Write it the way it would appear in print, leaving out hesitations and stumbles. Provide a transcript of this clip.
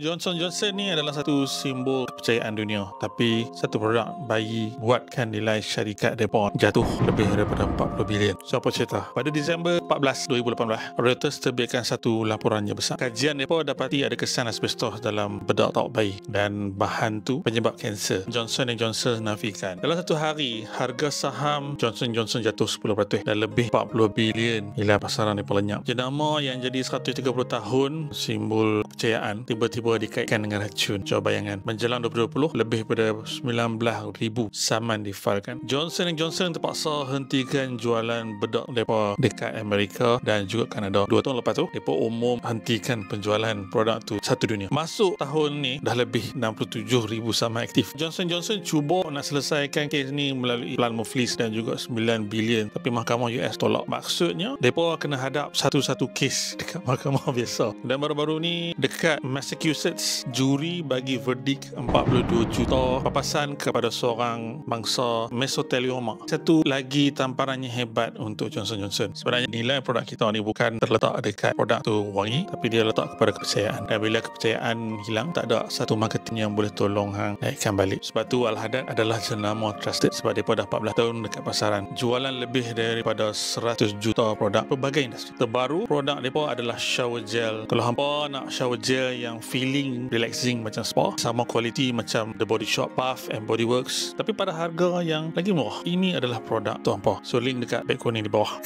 Johnson & Johnson ni adalah satu simbol kepercayaan dunia, tapi satu produk bayi buatkan nilai syarikat mereka jatuh lebih daripada 40 bilion. So apa cerita? Pada Disember 14, 2018, Reuters terbitkan satu laporan yang besar. Kajian mereka dapati ada kesan asbestos dalam bedak tauk bayi dan bahan tu penyebab kanser. Johnson & Johnson nafikan. Dalam satu hari, harga saham Johnson & Johnson jatuh 10% dan lebih 40 bilion nilai pasaran mereka lenyap. Jenama yang jadi 130 tahun simbol kepercayaan tiba-tiba dikaitkan dengan racun. Cuba bayangkan, menjelang 2020 lebih pada 19,000 saman difailkan. Johnson & Johnson terpaksa hentikan jualan bedak mereka dekat Amerika dan juga Kanada. 2 tahun lepas tu mereka umum hentikan penjualan produk tu satu dunia. Masuk tahun ni dah lebih 67,000 saman aktif. Johnson & Johnson cuba nak selesaikan kes ni melalui plan Muflis dan juga 9 bilion, tapi mahkamah US tolak. Maksudnya mereka kena hadap satu-satu kes dekat mahkamah biasa. Dan baru-baru ni dekat Massachusetts, juri bagi verdik 42 juta papasan kepada seorang bangsa mesotelioma. Satu lagi tamparannya hebat untuk Johnson & Johnson. Sebenarnya nilai produk kita ni bukan terletak dekat produk tu wangi, tapi dia letak kepada kepercayaan. Dan bila kepercayaan hilang, tak ada satu marketing yang boleh tolong hang naikkan balik. Sebab tu Al-Haddad adalah jenama trusted sebab dia dah 14 tahun dekat pasaran. Jualan lebih daripada 100 juta produk berbagai industri. Terbaru produk mereka adalah shower gel. Kalau hampa nak shower gel yang feeling relaxing macam spa, sama kualiti macam The Body Shop, Bath and Body Works, tapi pada harga yang lagi murah. Ini adalah produk tu hampa. So link dekat back kuning di bawah.